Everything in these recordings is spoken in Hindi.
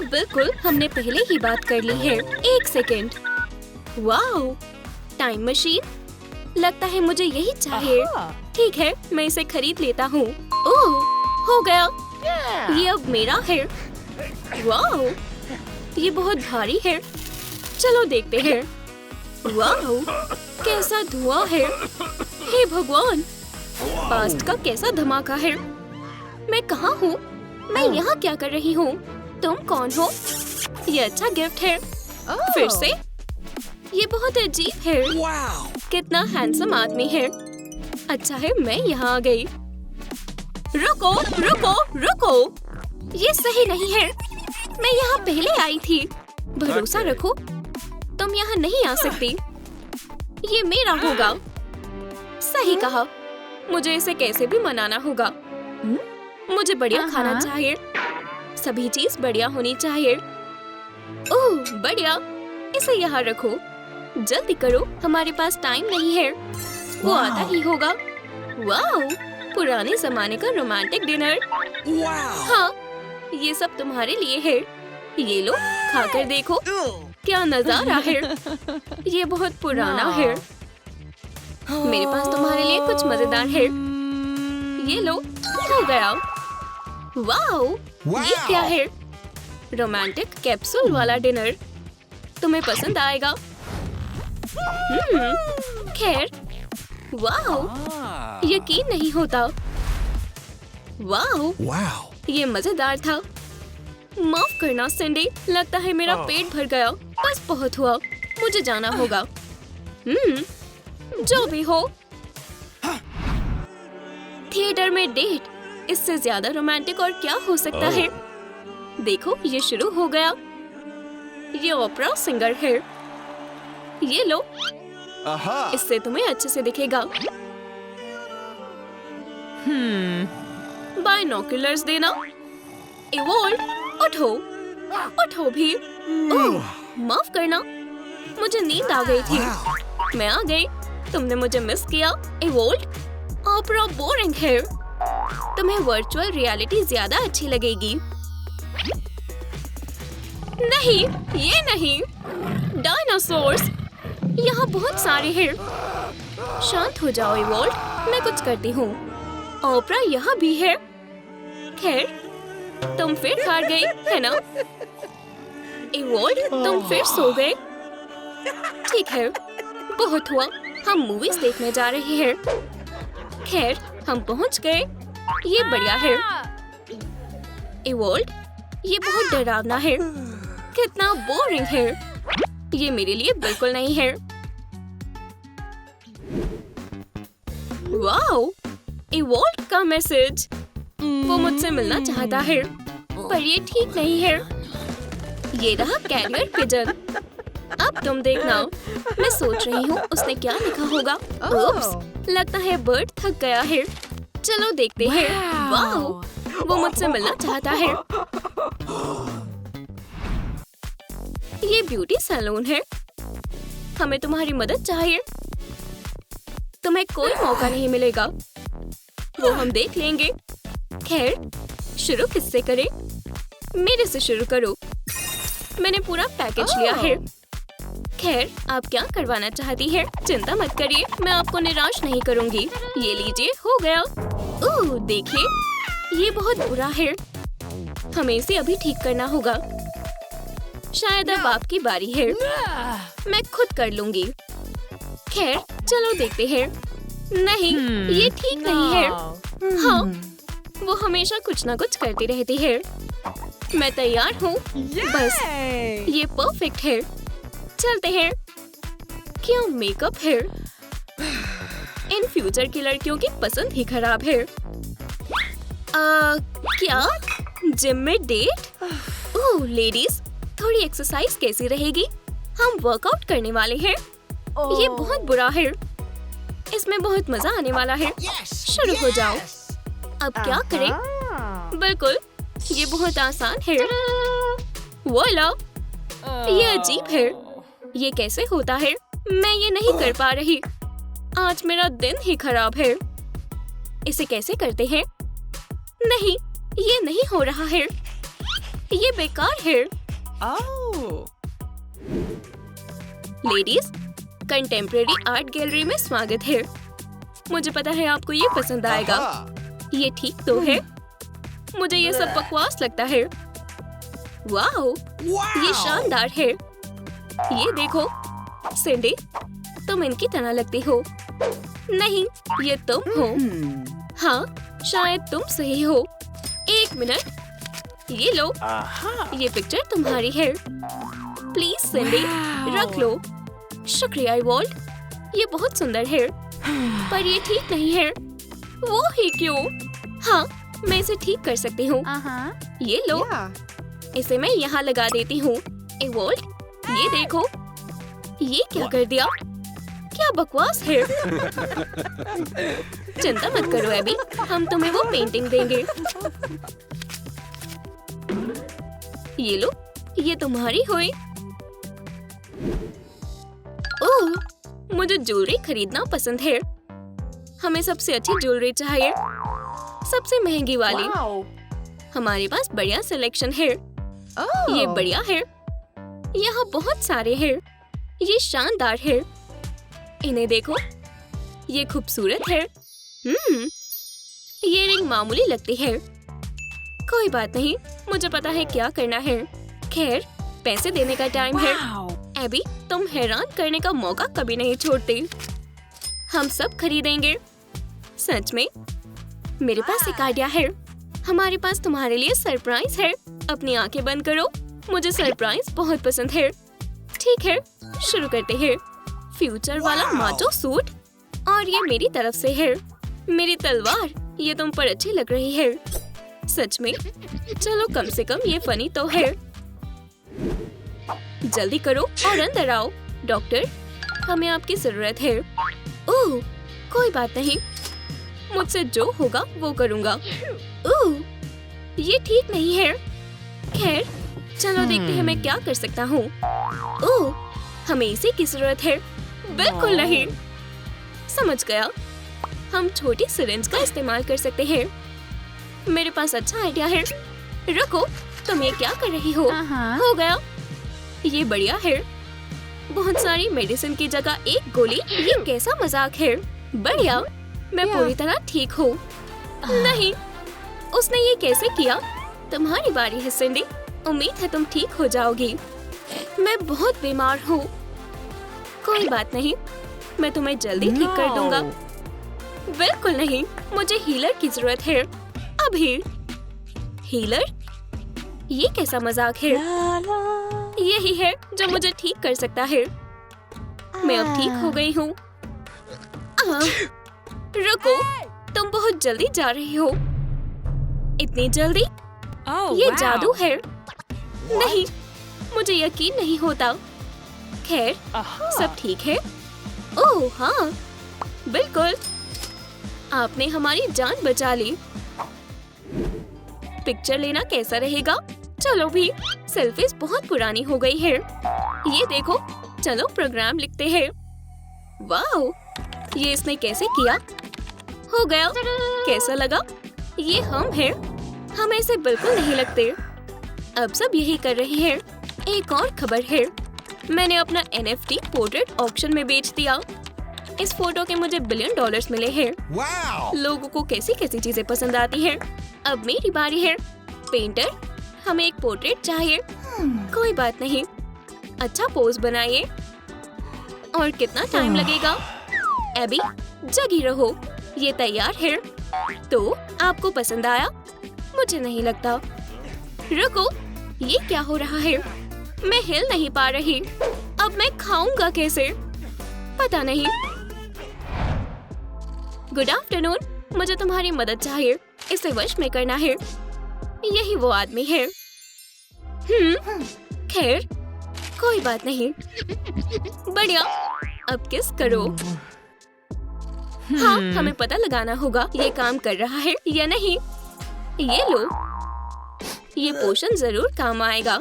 बिल्कुल, हमने पहले ही बात कर ली है। 1 सेकेंड। Wow, time machine. लगता है मुझे यही चाहिए। ठीक है, मैं इसे खरीद लेता हूँ। ओह, हो गया। ये अब मेरा है। वाओ, ये बहुत भारी है। चलो देखते हैं। वाओ, कैसा धुआं है। हे भगवान, पास्ट का कैसा धमाका है। मैं कहाँ हूँ? मैं यहाँ क्या कर रही हूँ? तुम कौन हो? ये अच्छा गिफ्ट है। फिर से? ये बहुत अजीब है। कितना हैंडसम आदमी है। अच्छा है मैं यहाँ आ गई। रुको, रुको, रुको। ये सही नहीं है। मैं यहाँ पहले आई थी। भरोसा रखो, तुम यहाँ नहीं आ सकती। ये मेरा होगा। सही कहा। मुझे इसे कैसे भी मनाना होगा। मुझे बढ़िया खाना चाहिए। सभी चीज बढ़िया होनी चाहिए। ओह, बढ़िया। इसे यहाँ रखो। जल्दी करो, हमारे पास टाइम नहीं है। वो आता ही होगा। वाओ, पुराने जमाने का रोमांटिक डिनर। हाँ, ये सब तुम्हारे लिए है। ये लो, खाकर देखो। क्या नजारा है। ये बहुत पुराना है। मेरे पास तुम्हारे लिए कुछ मजेदार है। ये लो, हो गया। वाओ, ये क्या है? रोमांटिक कैप्सूल वाला डिनर। तुम्हें पसंद आएगा। खैर, वाओ, यकीन नहीं होता। वाओ, ये मजेदार था। माफ करना सिंडी, लगता है मेरा पेट भर गया। बस बहुत हुआ, मुझे जाना होगा। जो भी हो। थिएटर में डेट, इससे ज्यादा रोमांटिक और क्या हो सकता है। देखो, ये शुरू हो गया। ये ओपेरा सिंगर है। ये लो, इससे तुम्हें अच्छे से दिखेगा। बाइनोकुलर्स देना। इवोल्व, उठो, उठो भी। ओह, माफ करना, मुझे नींद आ गई थी। मैं आ गई। तुमने मुझे मिस किया। इवोल्व, ओपेरा बोरिंग है। तुम्हें वर्चुअल रियलिटी ज्यादा अच्छी लगेगी। नहीं, ये नहीं। डायनासोर्स, यहाँ बहुत सारे हैं। शांत हो जाओ इवोल्व, मैं कुछ करती हूँ। ओपेरा यहाँ भी है। खैर, तुम फिर हार गई, है ना? इवोल्व, तुम फिर सो गए। ठीक है, बहुत हुआ। हम मूवीज देखने जा रहे हैं। खैर, हम पहुँच गए। ये बढ़िया है। इवोल्व, ये बहुत डरावना है। कितना बोरिंग है। ये मेरे लिए बिल्कुल नहीं है। वाओ, इवोल्व का मैसेज। वो मुझसे मिलना चाहता है, पर ये ठीक नहीं है। ये रहा कैरियर पिजन। अब तुम देखना। मैं सोच रही हूँ उसने क्या लिखा होगा। उप्स, लगता है बर्ड थक गया है। चलो देखते हैं। वाओ, वो मुझसे मिलना चाहता है। ये ब्यूटी सैलून है। हमें तुम्हारी मदद चाहिए। तुम्हें कोई मौका नहीं मिलेगा। वो हम देख लेंगे। खैर, शुरू किससे करें? मेरे से शुरू करो। मैंने पूरा पैकेज लिया है। खैर, आप क्या करवाना चाहती है? चिंता मत करिए, मैं आपको निराश नहीं करूंगी। ये लीजिए, हो गया। ओह, देखिए, ये बहुत बुरा है। हमें इसे अभी ठीक करना होगा। शायद अब आपकी बारी है। मैं खुद कर लूंगी। खैर, चलो देखते हैं। नहीं, ये ठीक नहीं है। हाँ, वो हमेशा कुछ ना कुछ करती रहती है। मैं तैयार हूँ। बस, ये परफेक्ट है। चलते हैं। क्या मेकअप है। इन फ्यूचर की लड़कियों की पसंद ही खराब है। क्या जिम में डेट? ओह लेडीज, थोड़ी एक्सरसाइज कैसी रहेगी? हम वर्कआउट करने वाले हैं। ये बहुत बुरा है। इसमें बहुत मजा आने वाला है। शुरू हो जाओ। अब क्या करें? बिल्कुल, ये बहुत आसान है। वोला, ये अजीब है। ये कैसे होता है? मैं ये नहीं कर पा रही। आज मेरा दिन ही खराब है। इसे कैसे करते हैं? नहीं, ये नहीं हो रहा है। ये बेकार है। लेडीज, कंटेम्प्रेरी आर्ट गैलरी में स्वागत है। मुझे पता है आपको ये पसंद आएगा। ये ठीक तो है? मुझे ये सब बकवास लगता है। वाओ, ये शानदार है। ये देखो सिंडी, तुम इनकी तरह लगती हो। नहीं, ये तुम हो। हाँ, शायद तुम सही हो। एक मिनट, ये लो। ये पिक्चर तुम्हारी है। प्लीज सिंडी, रख लो। शुक्रिया इवॉल्ड, ये बहुत सुंदर है, पर ये ठीक नहीं है। वो ही क्यों? हाँ, मैं इसे ठीक कर सकती हूँ। ये लो, इसे मैं यहाँ लगा देती हूँ। इवॉल्ड, ये देखो। ये क्या कर दिया? क्या बकवास है। चिंता मत करो एबी, हम तुम्हें वो पेंटिंग देंगे। ये लो, ये तुम्हारी हुई। ओह, मुझे ज्वेलरी खरीदना पसंद है। हमें सबसे अच्छी ज्वेलरी चाहिए, सबसे महंगी वाली। हमारे पास बढ़िया सिलेक्शन है। ये बढ़िया है। यहाँ बहुत सारे हैं। ये शानदार है। इन्हें देखो, ये खूबसूरत है। ये रिंग मामूली लगती है। कोई बात नहीं, मुझे पता है क्या करना है। खैर, पैसे देने का टाइम है। एबी, तुम हैरान करने का मौका कभी नहीं छोड़ती। हम सब खरीदेंगे। सच में? मेरे पास एक आइडिया है। हमारे पास तुम्हारे लिए सरप्राइज है। अपनी आंखें बंद करो। मुझे सरप्राइज बहुत पसंद है। ठीक है, शुरू करते हैं। फ्यूचर वाला माचो सूट, और ये मेरी तरफ से है। मेरी तलवार, ये तुम पर अच्छी लग रही है। सच में? चलो, कम से कम ये फनी तो है। जल्दी करो और अंदर आओ। डॉक्टर, हमें आपकी जरूरत है। ओह, कोई बात नहीं, मुझसे जो होगा वो करूँगा। ओह, ये ठीक नहीं है। खैर, चलो देखते हैं मैं क्या कर सकता हूँ। ओह, हमें इसी की जरूरत है। बिल्कुल नहीं। समझ गया, हम छोटी सिरिंज का इस्तेमाल कर सकते हैं। मेरे पास अच्छा आइडिया है। रुको, तुम ये क्या कर रही हो? हो गया। ये बढ़िया है। बहुत सारी मेडिसिन की जगह एक गोली। ये कैसा मजाक है? बढ़िया, मैं पूरी तरह ठीक हूँ। नहीं, उसने ये कैसे किया? तुम्हारी बारी है सिंडी। उम्मीद है तुम ठीक हो जाओगी। मैं बहुत बीमार हूँ। कोई बात नहीं, मैं तुम्हें जल्दी ठीक कर दूंगा। बिल्कुल नहीं, मुझे हीलर की जरूरत है अभी। हीलर? ये कैसा मजाक है? यही है जो मुझे ठीक कर सकता है। मैं अब ठीक हो गई हूँ। रुको, तुम बहुत जल्दी जा रही हो। इतनी जल्दी? ये जादू है। नहीं, मुझे यकीन नहीं होता। खैर, सब ठीक है। ओह हाँ, बिल्कुल। आपने हमारी जान बचा ली। पिक्चर लेना कैसा रहेगा? चलो भी, सेल्फीज बहुत पुरानी हो गई है। ये देखो, चलो प्रोग्राम लिखते हैं। वाओ, ये इसने कैसे किया? हो गया। कैसा लगा? ये हम हैं। हम ऐसे बिल्कुल नहीं लगते। अब सब यही कर रहे हैं। एक और खबर है, मैंने अपना NFT पोर्ट्रेट ऑक्शन में बेच दिया। इस फोटो के मुझे $1 बिलियन मिले हैं। लोगों को कैसी कैसी चीजें पसंद आती हैं। अब मेरी बारी है। पेंटर, हमें एक पोर्ट्रेट चाहिए। कोई बात नहीं, अच्छा पोज बनाइए। और कितना टाइम लगेगा? एबी, जगी रहो। ये तैयार है। तो आपको पसंद आया? मुझे नहीं लगता। रुको, ये क्या हो रहा है? मैं हिल नहीं पा रही। अब मैं खाऊंगा कैसे? पता नहीं। गुड आफ्टरनून, मुझे तुम्हारी मदद चाहिए। इसे वश में करना है। यही वो आदमी है। खैर, कोई बात नहीं। बढ़िया, अब किस करो। हाँ, हमें पता लगाना होगा ये काम कर रहा है या नहीं। ये लो, ये पोशन जरूर काम आएगा।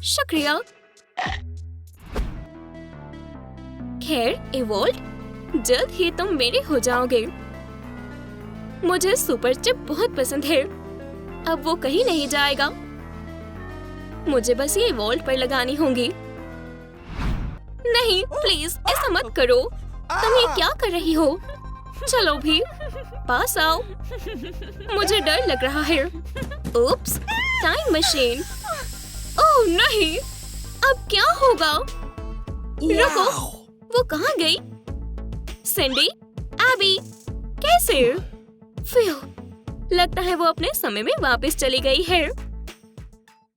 शुक्रिया। खैर इवॉल्व, जल्द ही तुम मेरे हो जाओगे। मुझे सुपर चिप बहुत पसंद है। अब वो कहीं नहीं जाएगा। मुझे बस ये वॉल्ट पर लगानी होंगी। नहीं, प्लीज ऐसा मत करो। तुम ये क्या कर रही हो? चलो भी, पास आओ। मुझे डर लग रहा है। उप्स, टाइम मशीन। ओह नहीं, अब क्या होगा? रुको, वो कहाँ गई? सैंडी, एबी, कैसे? फिर लगता है वो अपने समय में वापस चली गई है।